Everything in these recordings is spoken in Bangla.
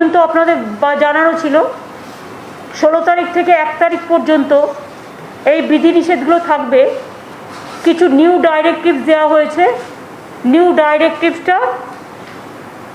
কিন্তু আপনাদের জানানো ছিল 16 তারিখ থেকে 1 তারিখ পর্যন্ত এই বিধিনিষেধগুলো থাকবে। কিছু নিউ ডাইরেক্টিভস দেওয়া হয়েছে। নিউ ডাইরেক্টিভসটা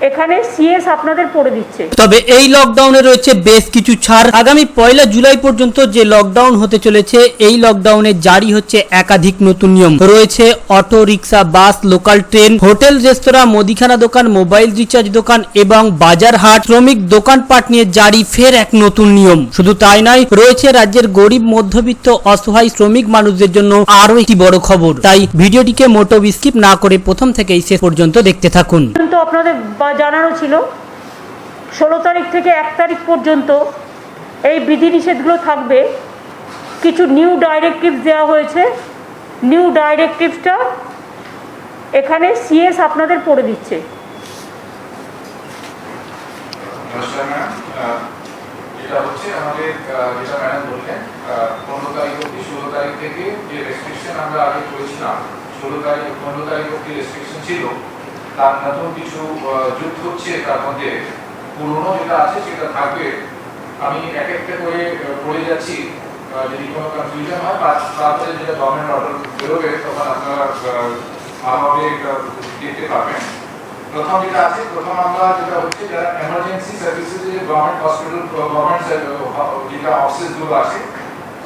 এখানে সিএস আপনাদের পড়ে দিচ্ছে। তবে এই লকডাউনে রয়েছে বেশ কিছু ছাড়। আগামী 1 জুলাই পর্যন্ত যে লকডাউন হতে চলেছে, এই লকডাউনে জারি হচ্ছে একাধিক নতুন নিয়ম। রয়েছে অটো রিক্সা, বাস, লোকাল ট্রেন, হোটেল, রেস্তোরাঁ, মুদিখানা দোকান, মোবাইল রিচার্জ দোকান এবং বাজার হাট, শ্রমিক দোকানপাট নিয়ে জারি ফের এক নতুন নিয়ম। শুধু তাই নয়, রয়েছে রাজ্যের গরিব, মধ্যবিত্ত, অসহায় শ্রমিক মানুষদের জন্য আরো একটি বড় খবর। তাই ভিডিওটিকে মোটো স্কিপ না করে প্রথম থেকেই শেষ পর্যন্ত দেখতে থাকুন। কিন্তু আপনাদের জানানো ছিল 16 তারিখ থেকে 1 তারিখ পর্যন্ত এই বিধিনিষেধগুলো থাকবে। কিছু নিউ ডাইরেক্টিভস দেওয়া হয়েছে। নিউ ডাইরেক্টিভসটা এখানে সিএস আপনাদের পড়ে দিচ্ছে। নমস্কার ম্যাম, এটা হচ্ছে আমাদের যেটা ম্যাডাম বললেন 15 তারিখ অব্দি 16 তারিখ থেকে যে রেস্ট্রিকশন আমরা আগে করেছিলাম, 15 তারিখ অব্দি রেস্ট্রিকশন ছিল, তার নতুন কিছু যুক্ত হচ্ছে। তার মধ্যে পুরনো যেটা আছে সেটা থাকবে। আমি এক একটা করে পড়ে যাচ্ছি, যদি কোনো কনফিউশন হয় তারপরে যেটা গভর্নমেন্ট অর্ডার বেরোবে তখন আপনারা ভালোভাবে দেখতে পাবেন। প্রথম যেটা আছে, প্রথম আমরা যেটা হচ্ছে যারা এমার্জেন্সি সার্ভিসেস, যে গভর্নমেন্ট হসপিটাল, গভর্নমেন্ট যেটা অফিসগুলো আছে,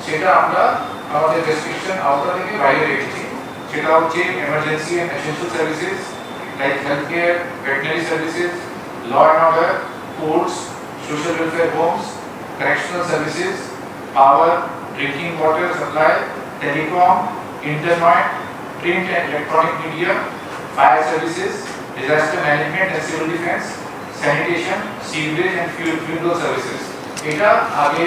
সেটা আমরা আমাদের রেস্ট্রিকশন আওতা থেকে বাইরে রেখেছি। সেটা হচ্ছে emergency and essential services like healthcare, veterinary services, law and order, courts, social welfare homes, correctional services, power, drinking water supply, telecom, internet, print and electronic media, fire services, disaster management and civil defense, sanitation, sewerage and funeral services. এটা আগে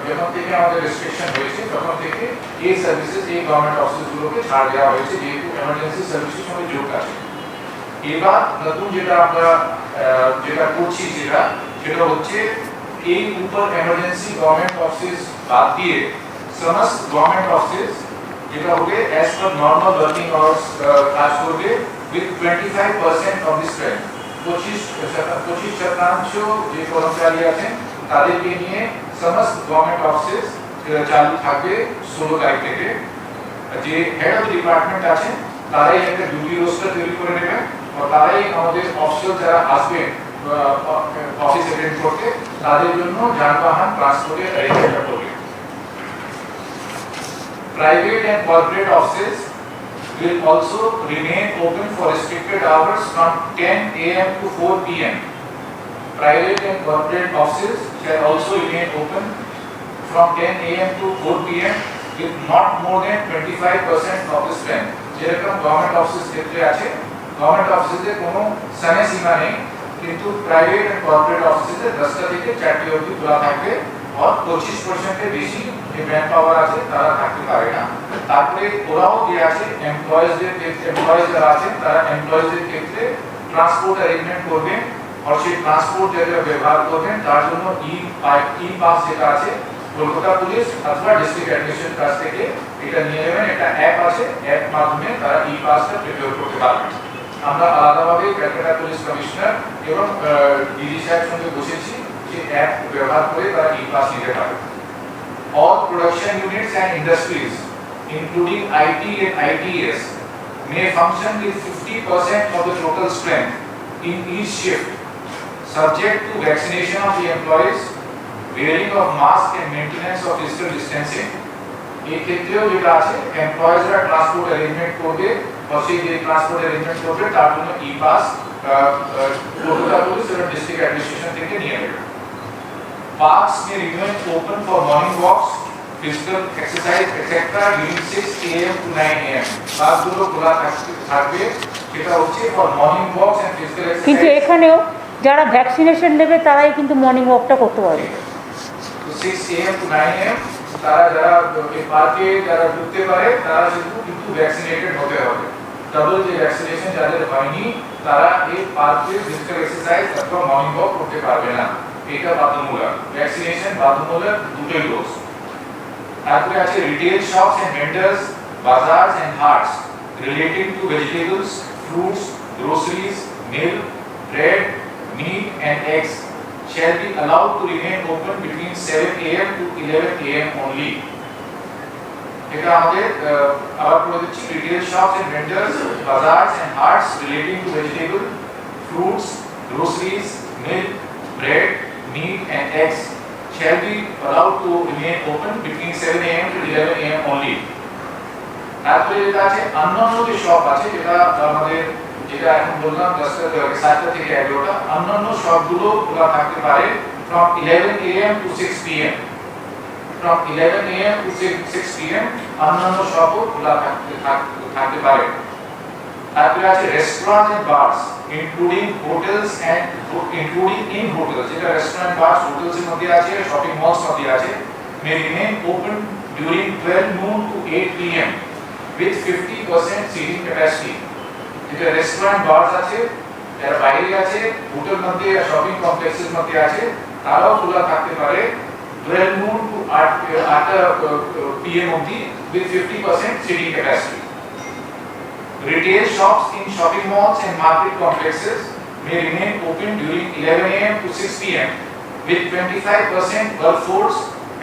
যখন থেকে আমাদের রেস্ট্রিকশন হয়েছে তখন থেকে এই সার্ভিসেস, এই গভর্নমেন্ট অফিসগুলোকে ছাড় দেওয়া হয়েছে, যেহেতু এমার্জেন্সি সার্ভিসের সঙ্গে যুক্ত আছে। এবার নতুন যেটা আমরা যেটা করছি সেটা হচ্ছে এই উপর এমার্জেন্সি গভর্নমেন্ট অফিস বাদ দিয়ে সমস্ত গভর্নমেন্ট অফিস যেটা হবে as per normal working hours কাজ করবে উইথ 25% অফ দি স্ট্রেন্থ। 25% যে কর্মচারী আছেন তাদেরকে নিয়ে সমস্ত গভর্নমেন্ট অফিস চালু থাকবে 16 তারিখ থেকে। যে হেড অফ ডিপার্টমেন্ট আছেন তারাই একটা ডিউটি রোস্টার তৈরি করে নেবেন, তারাই আমাদের অফিসিয়াল যারা আসবেন অফিস অ্যাটেন্ড করতে, তাদের জন্য যানবাহন ট্রান্সপোর্টের অ্যারেঞ্জমেন্ট করবে। Private and corporate offices will also remain open for restricted hours from 10 a.m. to 4 p.m. Private and corporate offices shall also remain open from 10 a.m. to 4 p.m. with not more than 25% of the strength. যেরকম গভর্নমেন্ট অফিস ক্ষেত্রে আছে, গভর্নমেন্ট অফিসে কোনো সময় সীমা নেই, কিন্তু প্রাইভেট এন্ড কর্পোরেট অফিসে 10টা থেকে 4টা অবধি খোলা থাকবে। আর 25% বেশি যে ম্যান পাওয়ার আছে তারা থাকতে পারে না। তারপরে ওরাও যে আছে এমপ্লয়িজদের ক্ষেত্রে, এমপ্লয়িজ যারা আছেন তারা এমপ্লয়িজদের ক্ষেত্রে ট্রান্সপোর্ট অ্যারেঞ্জমেন্ট করবেন, আর সেই ট্রান্সপোর্ট যেটা ব্যবহার করবেন তার জন্য ই পাস যেটা আছে কলকাতা পুলিশ অথবা ডিস্ট্রিক্ট অ্যাডমিনিস্ট্রেশন কাছ থেকে এটা নিয়ে নেবেন। একটা অ্যাপ আছে, অ্যাপ মাধ্যমে তারা ই পাসটা প্রিপেয়ার করতে পারবেন। আমরা আলাদাভাবে ক্যালকাটা পুলিশ কমিশনার এবং ডিজি সাহেবের সঙ্গে বসেছি যে অ্যাপ ব্যবহার করে তারা ই পাস নিতে পারে। All production units and industries including IT and ITS may function with 50% of the total strength in each shift, subject to vaccination of the employees, wearing of mask and maintenance of physical distancing. এই ক্ষেত্রেও যেটা আছে এমপ্লয়িজরা ট্রান্সপোর্ট অ্যারেঞ্জমেন্ট করবে, আর সেই যে ট্রান্সপোর্ট অ্যারেঞ্জমেন্ট করবে তার জন্য ই পাস কলকাতা পুলিশ এবং ডিস্ট্রিক্ট অ্যাডমিনিস্ট্রেশন থেকে নিয়ে নেবে। Parks may remain open for morning walks, physical exercise, etc. during 6 a.m. to 9 a.m. পার্কগুলো খোলা থাকবে, সেটা হচ্ছে for morning walks and physical exercise। কিন্তু এখানেও যারা ভ্যাকসিনেশন নেবে তারাই কিন্তু মর্নিং ওয়াকটা করতে পারবে। 6 a.m. to 9 a.m. তারা যারা পার্কে যারা ঢুকতে পারে তারা কিন্তু ভ্যাকসিনেটেড হতে হবে। ডাবল যে ভ্যাকসিনেশন যাদের হয়নি তারা এই পার্কে ফিজিক্যাল এক্সারসাইজ অথবা মর্নিং ওয়াক করতে পারবে না। এটা বাধ্যতামূলক, ভ্যাকসিনেশন বাধ্যতামূলক দুটোই ডোজ। তারপরে আছে retail shops and vendors, bazaars and haats relating to vegetables, fruits, groceries, milk, bread, meat and eggs shall be allowed to remain open between 7 a.m. to 11 a.m. only. এটা আমাদের আবার বলে দিচ্ছি, retail shops and vendors, bazaars and haats relating to vegetable, fruits, groceries, milk, bread, meat and eggs shall be allowed to remain open between 7 a.m. to 11 a.m. only. তারপরে যেটা আছে অন্যান্য যে শপ আছে, যেটা আমাদের যেটা এখন বললাম 7টা থেকে 11টা, অন্যান্য শপগুলো খোলা থাকতে পারে from 11 a.m. to 6 p.m. from 11 a.m. to 6 p.m. অন্যান্য শপও খোলা থাকতে পারে। তারপরে আছে restaurant and bars including hotels and including in hotels, যেটা রেস্টুরেন্ট বারস হোটেলস এর মধ্যে আছে, শপিং মলস মধ্যে আছে, may remain open during 12 noon to 8 p.m. with 50% seating capacity. যেটা রেস্টুরেন্ট বারস আছে, যারা বাইরে আছে, হোটেল মধ্যে শপিং কমপ্লেক্সের মধ্যে আছে, তারাও খোলা থাকতে পারে 12 noon to 8 p.m. only with 50% seating capacity. Retail shops in shopping malls and market complexes may remain open during 11 a.m. to 6 p.m. with 25% workforce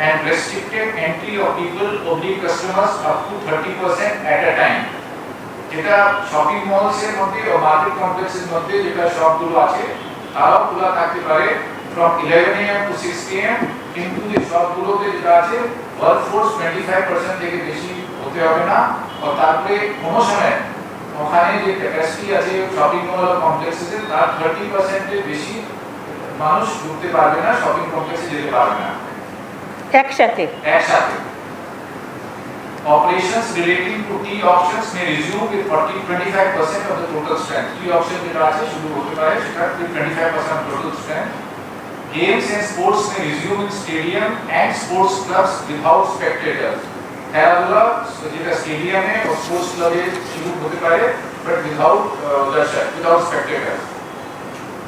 and restricted entry of people oblique customers up to 30% at a time. যেটা শপিং মলস এর মধ্যে ও মার্কেট কমপ্লেক্সের মধ্যে যেটা শপগুলো আছে, তারাও খোলা থাকতে পারে from 11 a.m. to 6 p.m. কিন্তু যে শপগুলোতে যেটা আছে ওয়ার্কফোর্স 25% থেকে বেশি হতে হবে না, আর তারপরে কোনো সময় ওখানে যে ক্যাপাসিটি আছে শপিং মল কমপ্লেক্সে তার 30% এর বেশি মানুষ ঢুকতে পারবে না, শপিং কমপ্লেক্সে যেতে পারবে না একসাথে। Operations relating to tea auctions may resume with 25% of the total strength. Tea auction যেটা আছে শুরু হতে পারে সেটা 25% of total strength. Games and sports may resume in stadium and sports clubs without spectators. খেলাধুলা যেটা স্টেডিয়ামে ও স্পোর্টস ক্লাবে শুরু হতে পারে, বাট without spectators.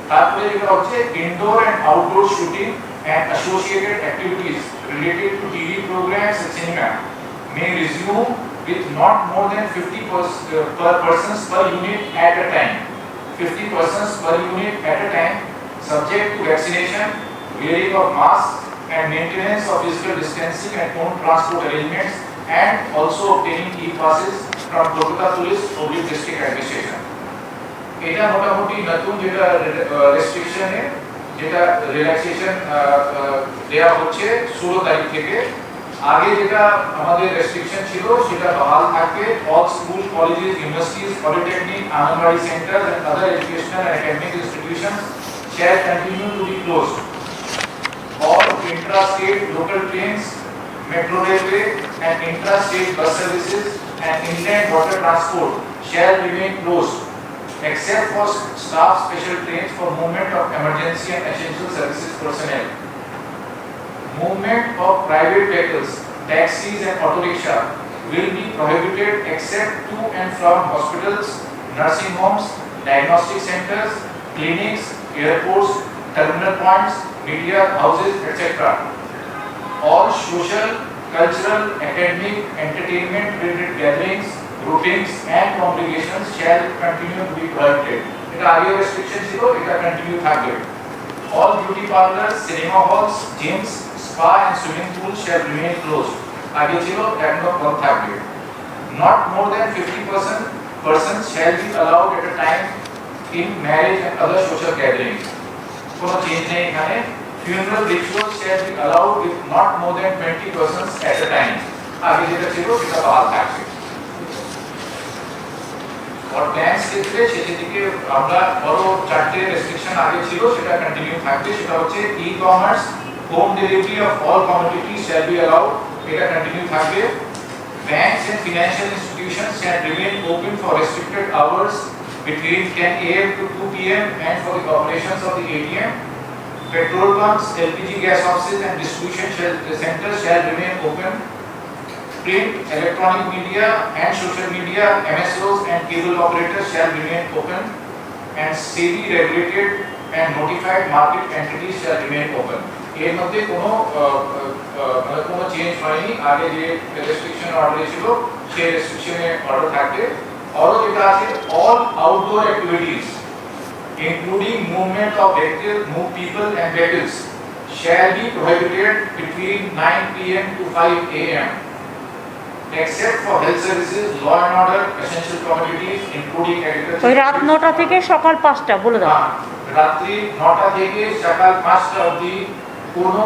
তারপরে যেটা হচ্ছে indoor and outdoor shooting and associated activities related to TV programs and cinema may resume with not more than 50 persons per unit at a time. 50 persons per unit at a time, subject to vaccination, wearing of masks, and maintenance of physical distancing and own transport arrangements, and also obtaining e-passes from Kolkata Police or District Administration. এটা মোটামুটি নতুন যেটা রেস্ট্রিকশনে যেটা রিল্যাক্সেশন দেয়া হচ্ছে 16 তারিখ থেকে। আগে যেটা আমাদের রেস্ট্রিকশন ছিল সেটা বহাল থাকবে। All school, colleges, universities, polytechnic, anganwadi centre and other educational and academic institutions shall continue to be closed. All intra-state local trains, metro railway and intra-state bus services and inland water transport shall remain closed, except for staff special trains for movement of emergency and essential services personnel. Movement of private vehicles, taxis and auto rickshaw will be prohibited except to and from hospitals, nursing homes, diagnostic centers, clinics, airports, terminal points, media houses, etc. All social, cultural, academic, entertainment related gatherings, groupings and congregations shall continue to be prohibited. এটা আগে রেস্ট্রিকশন ছিল, এটা কন্টিনিউ থাকবে। All beauty parlors, cinema halls, gyms, spa and swimming pools shall remain closed. আগে ছিল, এখনো বন্ধ থাকবে। Not more than 50% persons shall be allowed at a time in marriage and other social gatherings. কোনো চেঞ্জ নেই এখানে। Funeral rituals shall be allowed with not more than 20 persons at a time. আগে যেটা ছিল সেটা বহাল থাকবে। और ব্যাংক ক্ষেত্রে সেদিকে আমরা বড় চারটে রেস্ট্রিকশন আগে ছিল সেটা কন্টিনিউ থাকবে। সেটা হচ্ছে e-commerce, home delivery of all commodities shall be allowed, এটা কন্টিনিউ থাকবে। Banks and financial institutions can remain open for restricted hours between 10 a.m. to 2 p.m. and for the operations of the ATM. Petrol pumps, LPG gas offices and distribution centers shall remain open. Print, electronic media and social media, MSOs and cable operators shall remain open, and SEBI regulated and notified market entities shall remain open. এর মধ্যে কোনো চেঞ্জ হয়নি। আগে যে রেস্ট্রিকশন অর্ডার ছিল সেই রেস্ট্রিকশনে অর্ডার থাকবে। আরও যেটা আছে all outdoor activities including movement of people and vehicles, shall be prohibited between 9 p.m. to 5 a.m. except for health services, law and order, essential commodities, including agriculture. ওই রাত 9টা থেকে সকাল 5টা বলে দাও। রাত্রি 9টা থেকে সকাল 5টা অবধি কোনো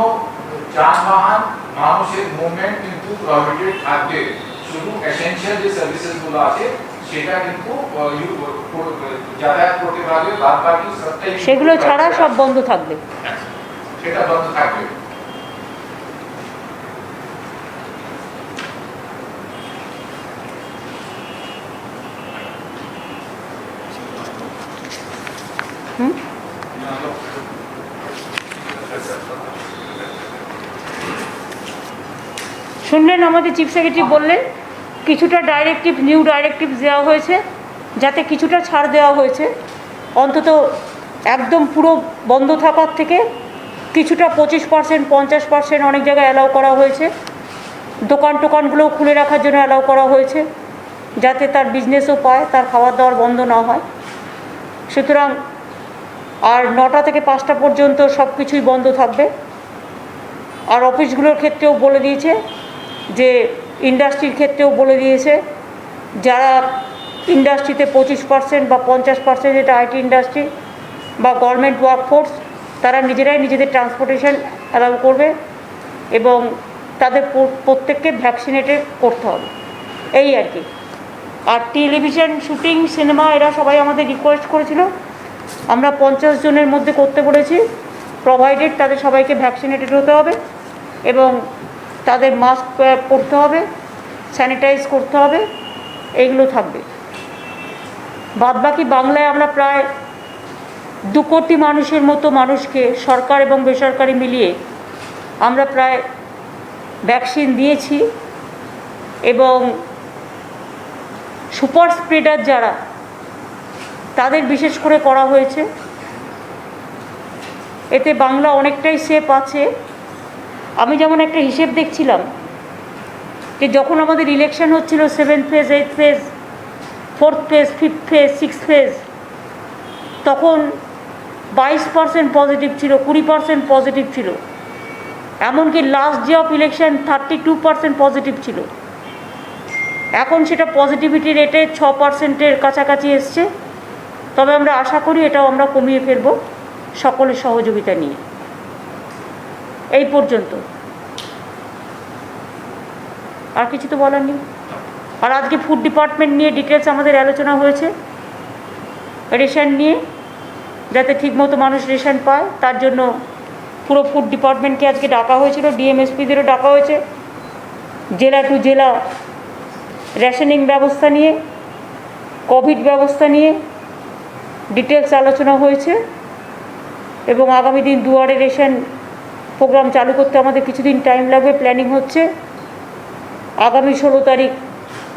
যানবাহন মানুষের মুভমেন্ট কিন্তু প্রহিবিটেড থাকবে। শুধু এসেনশিয়াল যে সার্ভিসেস গুলো আছে সেটা কিন্তু যাতায়াত করতে পারবে, বাদ বাকি সবটাই সেগুলো ছাড়া সব বন্ধ থাকবে। সেটা বন্ধ থাকবে। শুনলেন আমাদের চিফ সেক্রেটারি বললেন কিছুটা ডাইরেক্টিভ নিউ ডাইরেক্টিভ দেওয়া হয়েছে, যাতে কিছুটা ছাড় দেওয়া হয়েছে, অন্তত একদম পুরো বন্ধ থাকার থেকে কিছুটা 25%, 50% অনেক জায়গায় অ্যালাউ করা হয়েছে। দোকানগুলোও খুলে রাখার জন্য অ্যালাউ করা হয়েছে, যাতে তার বিজনেসও পায়, তার খাবার দাবার বন্ধ না হয়। সুতরাং আর 9টা থেকে 5টা পর্যন্ত সব কিছুই বন্ধ থাকবে। আর অফিসগুলোর ক্ষেত্রেও বলে দিয়েছে, যে ইন্ডাস্ট্রির ক্ষেত্রেও বলে দিয়েছে, যারা ইন্ডাস্ট্রিতে 25% বা 50%, যেটা আইটি ইন্ডাস্ট্রি বা গভর্নমেন্ট ওয়ার্কফোর্স, তারা নিজেরাই নিজেদের ট্রান্সপোর্টেশন অ্যালাউ করবে এবং তাদের প্রত্যেককে ভ্যাকসিনেটেড করতে হবে, এই আর কি। আর টেলিভিশন শুটিং, সিনেমা, এরা সবাই আমাদের রিকোয়েস্ট করেছিল, আমরা 50 জনের মধ্যে করতে বলেছি, প্রোভাইডেড তাদের সবাইকে ভ্যাকসিনেটেড হতে হবে এবং তাদের মাস্ক পরতে হবে, স্যানিটাইজ করতে হবে, এইগুলো থাকবে। বাদবাকি বাংলায় আমরা প্রায় 2 কোটি মানুষের মতো মানুষকে সরকার এবং বেসরকারি মিলিয়ে আমরা প্রায় ভ্যাকসিন দিয়েছি এবং সুপার স্প্রেডার যারা, তাদের বিশেষ করে করা হয়েছে। এতে বাংলা অনেকটাই সেফ আছে। আমি যেমন একটা হিসেব দেখছিলাম যে যখন আমাদের ইলেকশন হচ্ছিল 7th phase, 8th phase, 4th phase, 5th phase, 6th phase, তখন 22% পজিটিভ ছিল, 20% পজিটিভ ছিল, এমনকি last day of election 32% positive ছিল। এখন সেটা পজিটিভিটি রেটে 6%-এর কাছাকাছি এসছে। তবে আমরা আশা করি এটাও আমরা কমিয়ে ফেলব সকলের সহযোগিতা নিয়ে। এই পর্যন্ত আর কিছু তো বলার নেই। আর আজকে ফুড ডিপার্টমেন্ট নিয়ে ডিটেলস আমাদের আলোচনা হয়েছে, রেশন নিয়ে, যাতে ঠিকমতো মানুষ রেশন পায়, তার জন্য পুরো ফুড ডিপার্টমেন্টকে আজকে ডাকা হয়েছিল, ডিএমএসপিদেরও ডাকা হয়েছে। জেলা টু জেলা রেশনিং ব্যবস্থা নিয়ে, কোভিড ব্যবস্থা নিয়ে ডিটেলস আলোচনা হয়েছে এবং আগামী দিন দুয়ারে রেশন প্রোগ্রাম চালু করতে আমাদের কিছুদিন টাইম লাগবে, প্ল্যানিং হচ্ছে। আগামী 16 তারিখ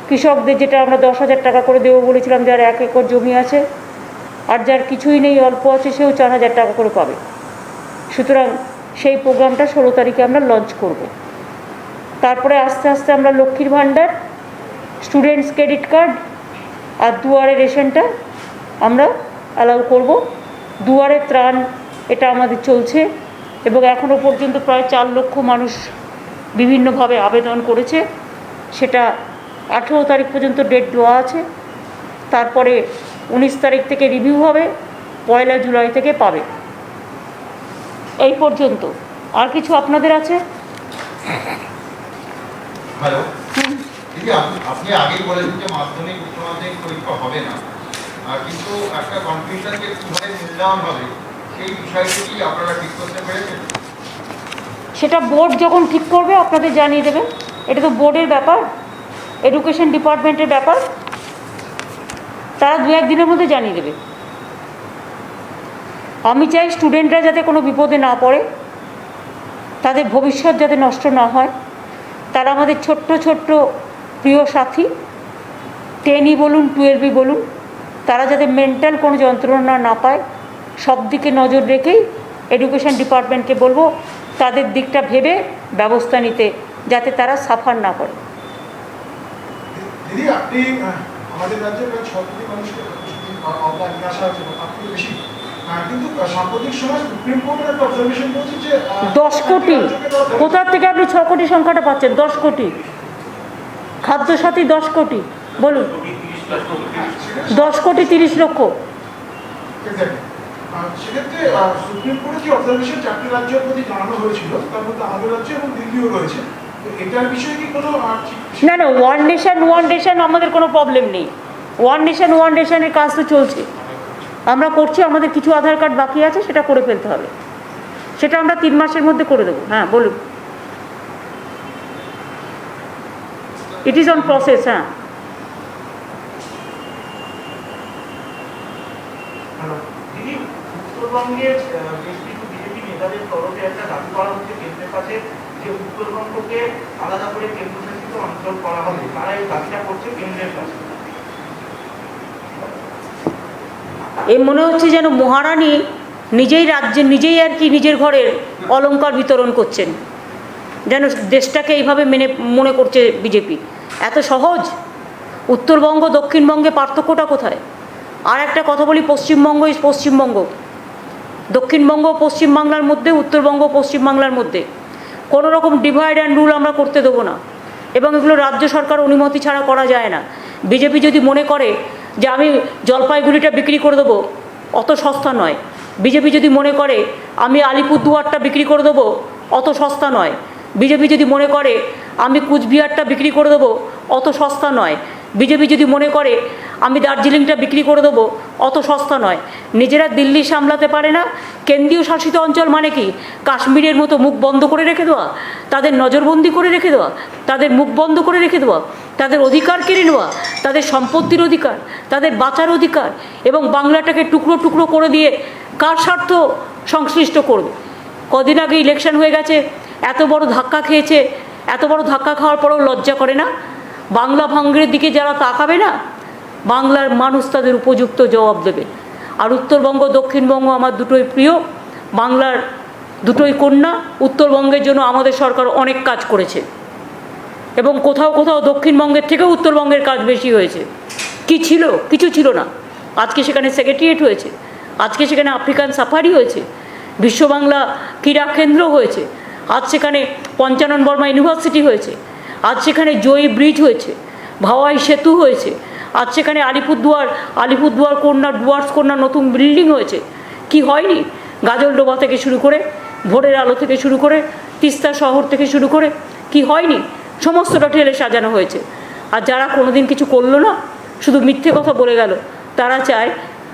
কৃষকদের, যেটা আমরা 10,000 টাকা করে দেবো বলেছিলাম, যার 1 একর জমি আছে আর যার কিছুই নেই, অল্প আছে, সেও 4,000 টাকা করে পাবে। সুতরাং সেই প্রোগ্রামটা 16 তারিখে আমরা লঞ্চ করব। তারপরে আস্তে আস্তে আমরা লক্ষ্মীর ভাণ্ডার, স্টুডেন্টস ক্রেডিট কার্ড আর দুয়ারে রেশনটা আমরা অ্যালাউ করব। দুয়ারে ত্রাণ, এটা আমাদের চলছে এবং এখনও পর্যন্ত প্রায় 4 লক্ষ মানুষ বিভিন্নভাবে আবেদন করেছে। সেটা 18 তারিখ পর্যন্ত ডেট দেওয়া আছে। তারপরে 19 তারিখ থেকে রিভিউ হবে, 1 জুলাই থেকে পাবে। এই পর্যন্ত। আর কিছু আপনাদের আছে? হ্যালো দিদি, আপনি আগেই বলেছেন যে মাধ্যমিক উচ্চ মাধ্যমিক পরীক্ষা হবে না, কিন্তু একটা কনফিউশন যে কীভাবে মূল্যায়ন হবে সেই বিষয়টি কি আপনারা ঠিক করতে পেরেছেন? সেটা বোর্ড যখন ঠিক করবে আপনাদের জানিয়ে দেবে। এটা তো বোর্ডের ব্যাপার, এডুকেশন ডিপার্টমেন্টের ব্যাপার, তারা 2-1 দিনের মধ্যে জানিয়ে দেবে। আমি চাই স্টুডেন্টরা যাতে কোনো বিপদে না পড়ে, তাদের ভবিষ্যৎ যাতে নষ্ট না হয়। তারা আমাদের ছোট্ট ছোট্ট প্রিয় সাথী, 10ই বলুন, 12ই বলুন, তারা যাতে মেন্টাল কোনো যন্ত্রণা না পায়, সব দিকে নজর রেখেই এডুকেশন ডিপার্টমেন্টকে বলবো তাদের দিকটা ভেবে ব্যবস্থা নিতে, যাতে তারা সাফার না করে। দিদি, আপনি আমাদের রাজ্যে প্রায় 6 কোটি মানুষকে অনলাইন আসা হচ্ছে, আপনি বেশি কিন্তু সাম্প্রতিক সময় সুপ্রিম কোর্টের একটা অবজারভেশন বলছে যে 10 কোটি, কোথার থেকে আপনি 6 কোটি সংখ্যাটা পাচ্ছেন? 10 কোটি, খাদ্যসাথী 10 কোটি, বলুন 10 কোটি 30 লক্ষ। সেক্ষেত্রে সুপ্রিম কোর্টের যে অবজারভেশন 4টি রাজ্যের প্রতি জানানো হয়েছিল, তার মধ্যে আমাদের রাজ্য এবং দিল্লিও রয়েছে, তো এটার বিষয়ে কি কোনো না না, ওয়ান নেশন আমাদের কোনো প্রবলেম নেই। ওয়ান নেশনের কাজ তো চলছে, আমরা করছি। আমাদের কিছু আধার কার্ড বাকি আছে, সেটা করে ফেলতে হবে, সেটা আমরা 3 মাসের মধ্যে করে দেবো। হ্যাঁ বলুন, ইট ইজ অন প্রসেস। হ্যাঁ দিদি, উত্তরবঙ্গের বেশ কিছু বিজেপি নেতাদের তরফে একটা দাবি করা হচ্ছে কেন্দ্রের কাছে যে উত্তরবঙ্গকে আলাদা করে কেন্দ্রশাসিত অঞ্চল করা হবে। তারা এই দাবিটা করছে কেন্দ্রের কাছে। এ মনে হচ্ছে যেন মহারানী নিজেই রাজ্যে নিজেই আর কি নিজের ঘরের অলংকার বিতরণ করছেন, যেন দেশটাকে এইভাবে মনে করছে বিজেপি। এত সহজ? উত্তরবঙ্গ দক্ষিণবঙ্গে পার্থক্যটা কোথায়? আর একটা কথা বলি, পশ্চিমবঙ্গ ইজ পশ্চিমবঙ্গ, দক্ষিণবঙ্গ পশ্চিমবাংলার মধ্যে, উত্তরবঙ্গ পশ্চিমবাংলার মধ্যে। কোনো রকম ডিভাইড অ্যান্ড রুল আমরা করতে দেবো না, এবং এগুলো রাজ্য সরকার অনুমতি ছাড়া করা যায় না। বিজেপি যদি মনে করে যে আমি জলপাইগুড়িটা বিক্রি করে দেবো, অত সস্তা নয়। বিজেপি যদি মনে করে আমি আলিপুরদুয়ারটা বিক্রি করে দেবো, অত সস্তা নয়। বিজেপি যদি মনে করে আমি কুচবিহারটা বিক্রি করে দেবো, অত সস্তা নয়। বিজেপি যদি মনে করে আমি দার্জিলিংটা বিক্রি করে দেবো, অত সস্তা নয়। নিজেরা দিল্লি সামলাতে পারে না, কেন্দ্রীয় শাসিত অঞ্চল মানে কি? কাশ্মীরের মতো মুখ বন্ধ করে রেখে দেওয়া, তাদের নজরবন্দি করে রেখে দেওয়া, তাদের মুখ বন্ধ করে রেখে দেওয়া, তাদের অধিকার কেড়ে নেওয়া, তাদের সম্পত্তির অধিকার, তাদের বাঁচার অধিকার, এবং বাংলাটাকে টুকরো টুকরো করে দিয়ে কার স্বার্থ সংশ্লিষ্ট করবে? কদিন আগে ইলেকশন হয়ে গেছে, এত বড় ধাক্কা খেয়েছে, এত বড় ধাক্কা খাওয়ার পরেও লজ্জা করে না? বাংলা ভাঙড়ের দিকে যারা তাকাবে না, বাংলার মানুষ তাদের উপযুক্ত জবাব দেবে। আর উত্তরবঙ্গ দক্ষিণবঙ্গ আমার দুটোই প্রিয়, বাংলার দুটোই কন্যা। উত্তরবঙ্গের জন্য আমাদের সরকার অনেক কাজ করেছে, এবং কোথাও কোথাও দক্ষিণবঙ্গের থেকেও উত্তরবঙ্গের কাজ বেশি হয়েছে। কি ছিল? কিছু ছিল না। আজকে সেখানে সেক্রেটারিয়েট হয়েছে, আজকে সেখানে আফ্রিকান সাফারি হয়েছে, বিশ্ববাংলা ক্রীড়া কেন্দ্র হয়েছে, আজ সেখানে পঞ্চানন বর্মা ইউনিভার্সিটি হয়েছে, আজ সেখানে জয়ী ব্রিজ হয়েছে, ভাওয়াই সেতু হয়েছে, আজ সেখানে আলিপুরদুয়ার কন্যা ডুয়ার্স কন্যা নতুন বিল্ডিং হয়েছে। কি হয়নি? গাজলডোবা থেকে শুরু করে, ভোরের আলো থেকে শুরু করে, তিস্তা শহর থেকে শুরু করে, কি হয়নি? সমস্তটা ঠেলে সাজানো হয়েছে। আর যারা কোনোদিন কিছু করলো না, শুধু মিথ্যে কথা বলে গেল, তারা চায়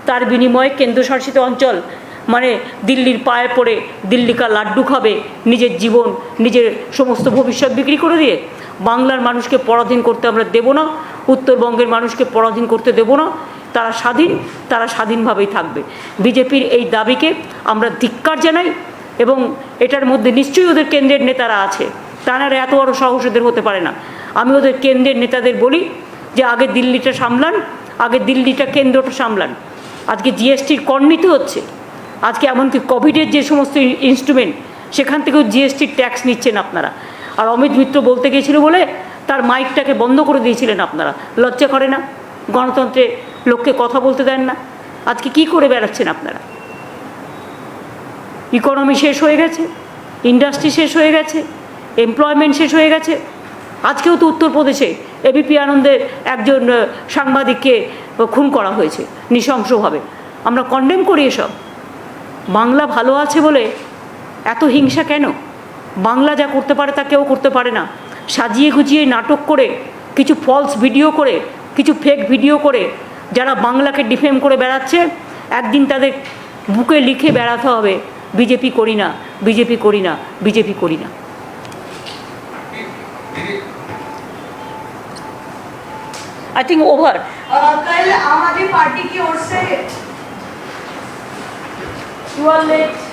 তার বিনিময়ে কেন্দ্রশাসিত অঞ্চল মানে দিল্লির পায়ে পড়ে দিল্লিকা লাড্ডু খাবে, নিজের জীবন, নিজের সমস্ত ভবিষ্যৎ বিক্রি করে দিয়ে। বাংলার মানুষকে পরাধীন করতে আমরা দেব না, উত্তরবঙ্গের মানুষকে পরাধীন করতে দেব না। তারা স্বাধীন, তারা স্বাধীনভাবেই থাকবে। বিজেপির এই দাবিকে আমরা ধিক্কার জানাই, এবং এটার মধ্যে নিশ্চয়ই ওদের কেন্দ্রের নেতারা আছে, তারা এত বড় সাহস ওদের হতে পারে না। আমি ওদের কেন্দ্রের নেতাদের বলি যে আগে দিল্লিটা সামলান, আগে দিল্লিটা কেন্দ্রটা সামলান। আজকে জিএসটির কর নিতে হচ্ছে, আজকে এমনকি কোভিডের যে সমস্ত ইনস্ট্রুমেন্ট, সেখান থেকেও জিএসটির ট্যাক্স নিচ্ছেন আপনারা। আর অমিত মিত্র বলতে গিয়েছিল বলে তার মাইকটাকে বন্ধ করে দিয়েছিলেন আপনারা। লজ্জা করে না? গণতন্ত্রে লোককে কথা বলতে দেন না। আজকে কি করে বেড়াচ্ছেন আপনারা? ইকোনমি শেষ হয়ে গেছে, ইন্ডাস্ট্রি শেষ হয়ে গেছে, এমপ্লয়মেন্ট শেষ হয়ে গেছে। আজকেও তো উত্তরপ্রদেশে এবিপি আনন্দের একজন সাংবাদিককে খুন করা হয়েছে নৃশংসভাবে। আমরা কন্ডেম করি এসব। বাংলা ভালো আছে বলে এত হিংসা কেন? বাংলা যা করতে পারে তা কেউ করতে পারে না। সাজিয়ে গুজিয়ে নাটক করে, কিছু ফলস ভিডিও করে, কিছু ফেক ভিডিও করে যারা বাংলাকে ডিফেম করে বেড়াচ্ছে, একদিন তাদের বুকে লিখে বেড়াতে হবে বিজেপি করি না, বিজেপি করি না, বিজেপি করি না। I think over. कल आम आदमी पार्टी की ओर से You are late.